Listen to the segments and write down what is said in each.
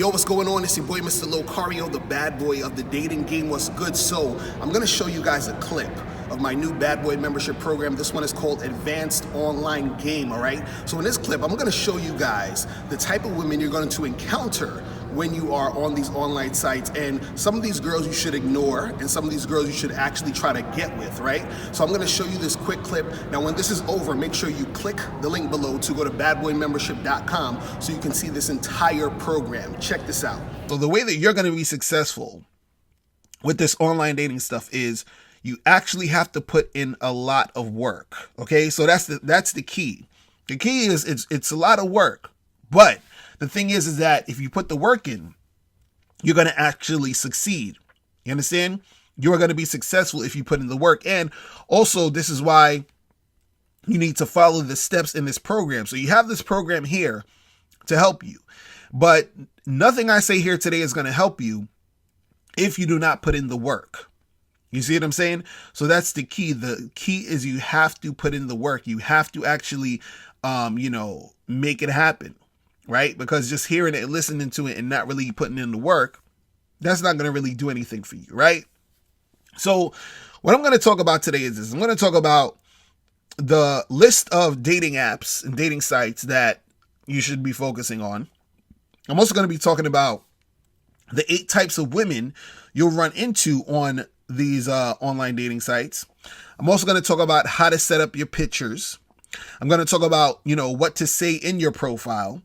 Yo, what's going on? It's your boy, Mr. Locario, the bad boy of the dating game. What's good? So, I'm going to show you guys a clip of my new bad boy membership program. This one is called Advanced Online Game, all right? So, in this clip, I'm going to show you guys the type of women you're going to encounter when you are on these online sites, and some of these girls you should ignore and some of these girls you should actually try to get with, right? So I'm gonna show you this quick clip. Now when this is over, make sure you click the link below to go to badboymembership.com so you can see this entire program. Check this out. So the way that you're gonna be successful with this online dating stuff is you actually have to put in a lot of work, okay? So that's the key. The key is it's a lot of work, but the thing is that if you put the work in, you're going to actually succeed. You understand? You're going to be successful if you put in the work. And also, this is why you need to follow the steps in this program. So you have this program here to help you. But nothing I say here today is going to help you if you do not put in the work. You see what I'm saying? So that's the key. The key is you have to put in the work. You have to actually, make it happen. Right? Because just hearing it, listening to it, and not really putting in the work, that's not going to really do anything for you, right? So what I'm going to talk about today is this. I'm going to talk about the list of dating apps and dating sites that you should be focusing on. I'm also going to be talking about the 8 types of women you'll run into on these online dating sites. I'm also going to talk about how to set up your pictures. I'm going to talk about, what to say in your profile.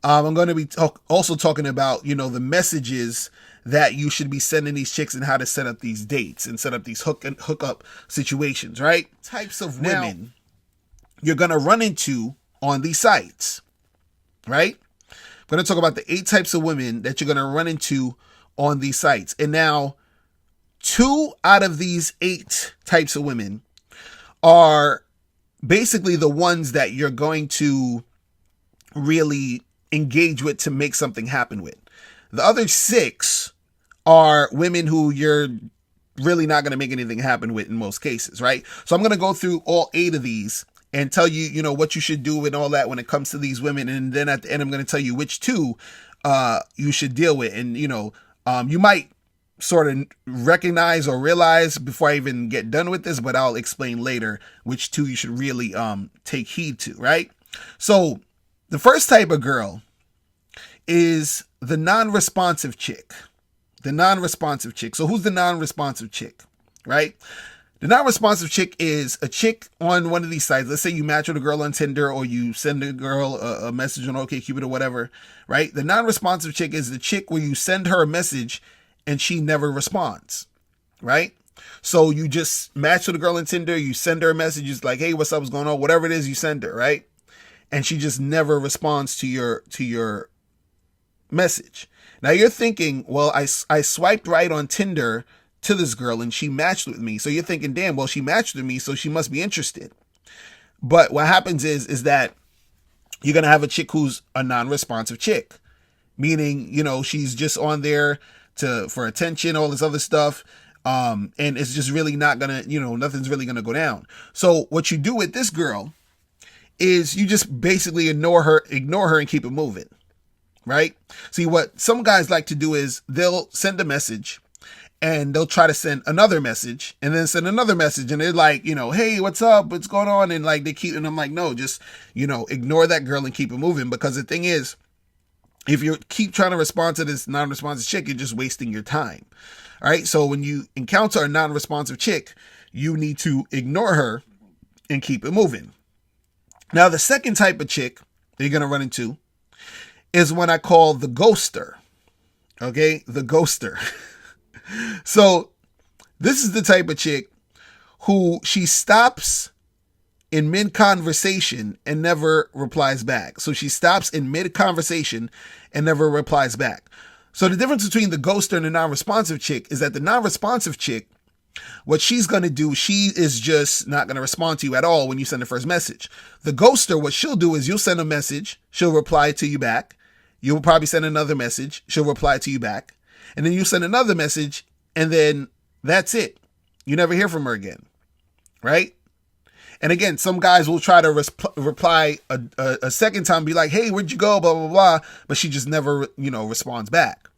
I'm going to be also talking about, the messages that you should be sending these chicks and how to set up these dates and set up these hookup situations, right? Types of women you're going to run into on these sites, right? I'm going to talk about the 8 types of women that you're going to run into on these sites. And now 2 out of these 8 types of women are basically the ones that you're going to really engage with to make something happen with. The other 6 are women who you're really not going to make anything happen with in most cases, right? So I'm going to go through all 8 of these and tell you, what you should do and all that when it comes to these women. And then at the end, I'm going to tell you which 2 you should deal with. And, you might sort of recognize or realize before I even get done with this, but I'll explain later which 2 you should really take heed to, right? So the first type of girl is the non-responsive chick. The non-responsive chick. So who's the non-responsive chick, right? The non-responsive chick is a chick on one of these sites. Let's say you match with a girl on Tinder or you send a girl a message on OkCupid or whatever, right? The non-responsive chick is the chick where you send her a message and she never responds, right? So you just match with a girl on Tinder, you send her a message, it's like, hey, what's up, what's going on? Whatever it is, you send her, right? And she just never responds to your message. Now you're thinking, well, I swiped right on Tinder to this girl and she matched with me. So you're thinking, damn, well, she matched with me, so she must be interested. But what happens is that you're going to have a chick who's a non-responsive chick, meaning, she's just on there for attention, all this other stuff. And it's just really not going to, nothing's really going to go down. So what you do with this girl is you just basically ignore her and keep it moving, right? See, what some guys like to do is they'll send a message and they'll try to send another message and then send another message. And they're like, hey, what's up? What's going on? And like, and I'm like, no, just, ignore that girl and keep it moving. Because the thing is, if you keep trying to respond to this non-responsive chick, you're just wasting your time. All right. So when you encounter a non-responsive chick, you need to ignore her and keep it moving. Now, the second type of chick that you're going to run into is what I call the ghoster. Okay, the ghoster. So this is the type of chick who she stops in mid-conversation and never replies back. So she stops in mid-conversation and never replies back. So the difference between the ghoster and the non-responsive chick is that the non-responsive chick, what she's going to do, she is just not going to respond to you at all when you send the first message. The ghoster, what she'll do is you'll send a message, she'll reply to you back. You'll probably send another message, she'll reply to you back. And then you send another message, and then that's it. You never hear from her again, right? And again, some guys will try to reply a second time, be like, hey, where'd you go? Blah, blah, blah. But she just never, responds back.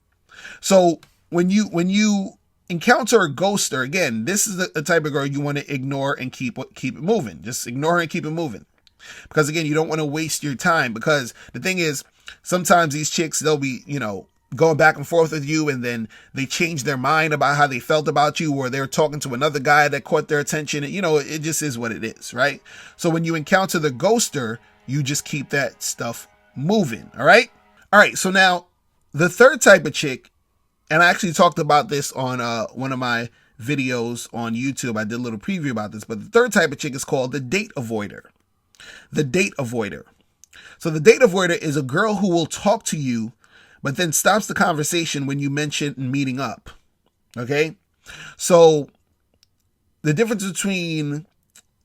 So when you encounter a ghoster, again, this is the type of girl you want to ignore and keep it moving. Just ignore her and keep it moving. Because again, you don't want to waste your time, because the thing is, sometimes these chicks, they'll be, going back and forth with you, and then they change their mind about how they felt about you, or they're talking to another guy that caught their attention. It just is what it is, right? So when you encounter the ghoster, you just keep that stuff moving. All right. So now the third type of chick, and I actually talked about this on one of my videos on YouTube. I did a little preview about this, but the third type of chick is called the date avoider. The date avoider. So the date avoider is a girl who will talk to you, but then stops the conversation when you mention meeting up. Okay? So the difference between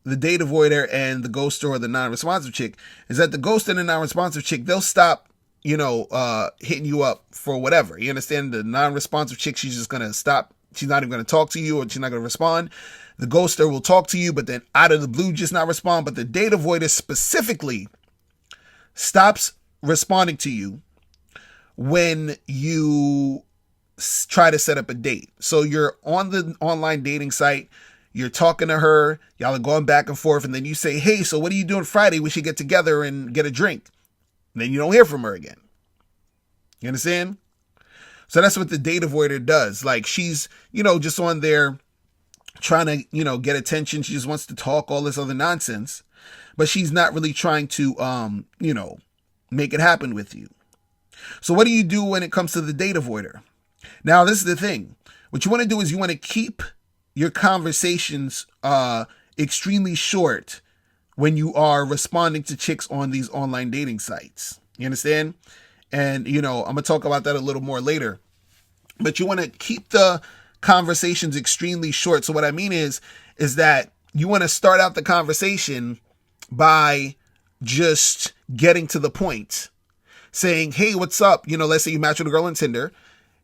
the date avoider and the ghoster or the non-responsive chick is that the ghost and the non-responsive chick, they'll stop, hitting you up for whatever. You understand? The non-responsive chick, she's just going to stop. She's not even going to talk to you, or she's not going to respond. The ghoster will talk to you, but then out of the blue, just not respond. But the date avoider specifically stops responding to you when you try to set up a date. So you're on the online dating site, you're talking to her, y'all are going back and forth, and then you say, hey, so what are you doing Friday? We should get together and get a drink. And then you don't hear from her again. You understand? So that's what the date avoider does. Like, she's, just on there trying to, get attention. She just wants to talk, all this other nonsense, but she's not really trying to, make it happen with you. So what do you do when it comes to the date avoider? Now, this is the thing. What you want to do is you want to keep your conversations extremely short when you are responding to chicks on these online dating sites. You understand? And, I'm going to talk about that a little more later. But you want to keep the conversations extremely short. So what I mean is that you want to start out the conversation by just getting to the point. Saying, hey, what's up? Let's say you match with a girl on Tinder.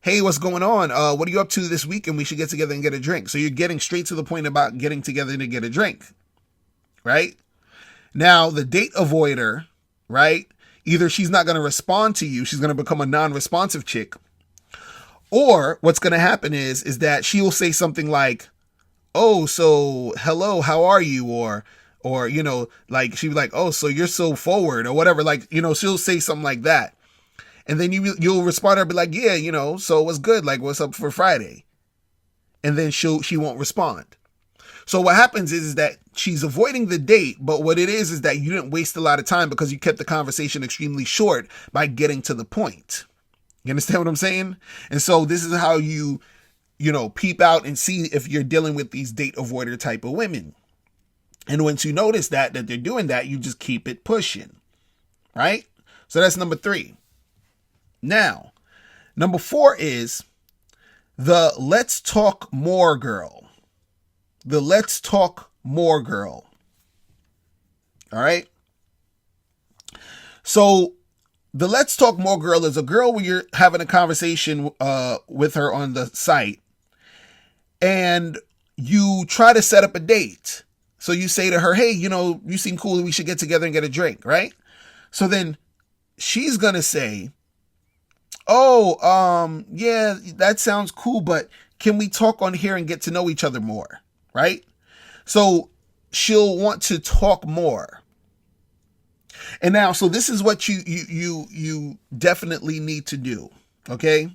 Hey, what's going on? What are you up to this weekend? We should get together and get a drink. So you're getting straight to the point about getting together to get a drink, right? Now, the date avoider, right? Either she's not going to respond to you, she's going to become a non-responsive chick, or what's going to happen is that she will say something like, oh, so hello, how are you? Or like she'd be like, oh, so you're so forward, or whatever. Like, she'll say something like that. And then you'll respond to her, be like, yeah, so what's good? Like, what's up for Friday? And then she won't respond. So what happens is that she's avoiding the date, but what it is that you didn't waste a lot of time because you kept the conversation extremely short by getting to the point. You understand what I'm saying? And so this is how you peep out and see if you're dealing with these date avoider type of women. And once you notice that they're doing that, you just keep it pushing, right? So that's number 3. Now, number 4 is the let's talk more girl. The let's talk more girl. All right? So the let's talk more girl is a girl where you're having a conversation with her on the site, and you try to set up a date. So you say to her, hey, you seem cool. We should get together and get a drink, right? So then she's going to say, oh, yeah, that sounds cool, but can we talk on here and get to know each other more, right? So she'll want to talk more. And now, so this is what you definitely need to do, okay?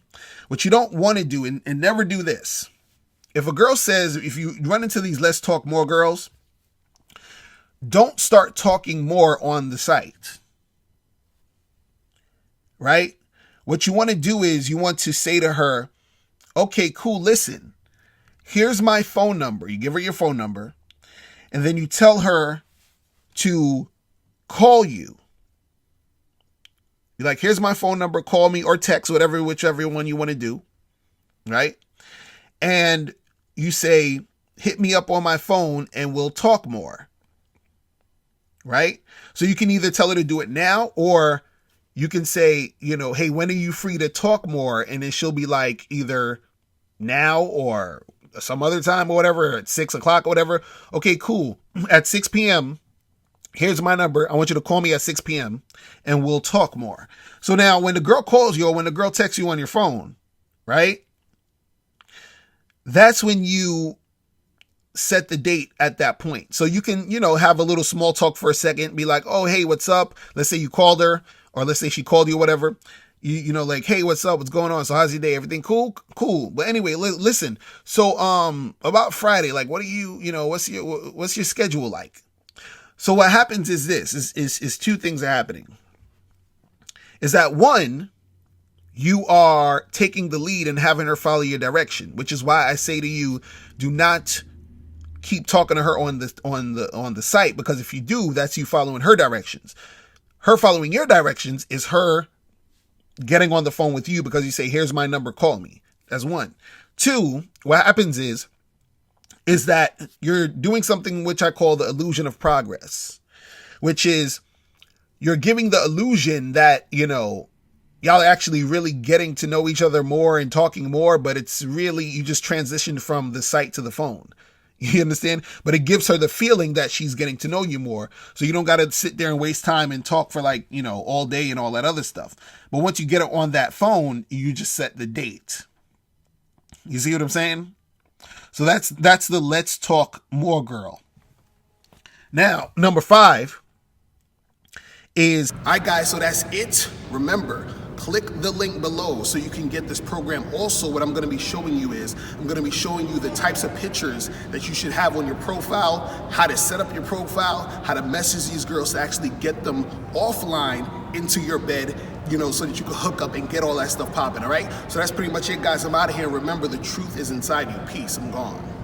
What you don't want to do, and never do this. If a girl says, if you run into these let's talk more girls, don't start talking more on the site, right? What you want to do is you want to say to her, okay, cool, listen, here's my phone number. You give her your phone number, and then you tell her to call you. You're like, here's my phone number, call me, or text, whichever one you want to do, right? And you say, hit me up on my phone and we'll talk more, right? So you can either tell her to do it now, or you can say, hey, when are you free to talk more? And then she'll be like, either now or some other time or whatever, at 6 o'clock or whatever. Okay, cool. At 6 p.m., here's my number. I want you to call me at 6 p.m. and we'll talk more. So now when the girl calls you or when the girl texts you on your phone, right? That's when you set the date at that point. So you can, have a little small talk for a second, be like, oh, hey, what's up? Let's say you called her, or let's say she called you, whatever. Like, hey, what's up? What's going on? So how's your day? Everything cool? Cool. But anyway, listen. So, about Friday, like, what do what's your schedule like? So what happens is this, is two things are happening. Is that one, you are taking the lead and having her follow your direction, which is why I say to you, do not keep talking to her on the site, because if you do, that's you following her directions. Her following your directions is her getting on the phone with you because you say, here's my number, call me. That's one. Two, what happens is that you're doing something which I call the illusion of progress, which is you're giving the illusion that, y'all are actually really getting to know each other more and talking more, but it's really, you just transitioned from the site to the phone. You understand? But it gives her the feeling that she's getting to know you more. So you don't got to sit there and waste time and talk for all day and all that other stuff. But once you get her on that phone, you just set the date. You see what I'm saying? So that's the let's talk more girl. Now, number 5 is, all right, guys, so that's it. Remember, click the link below so you can get this program. Also, what I'm going to be showing you is I'm going to be showing you the types of pictures that you should have on your profile, how to set up your profile, how to message these girls to actually get them offline into your bed, so that you can hook up and get all that stuff popping, all right? So that's pretty much it, guys. I'm out of here. Remember, the truth is inside you. Peace. I'm gone.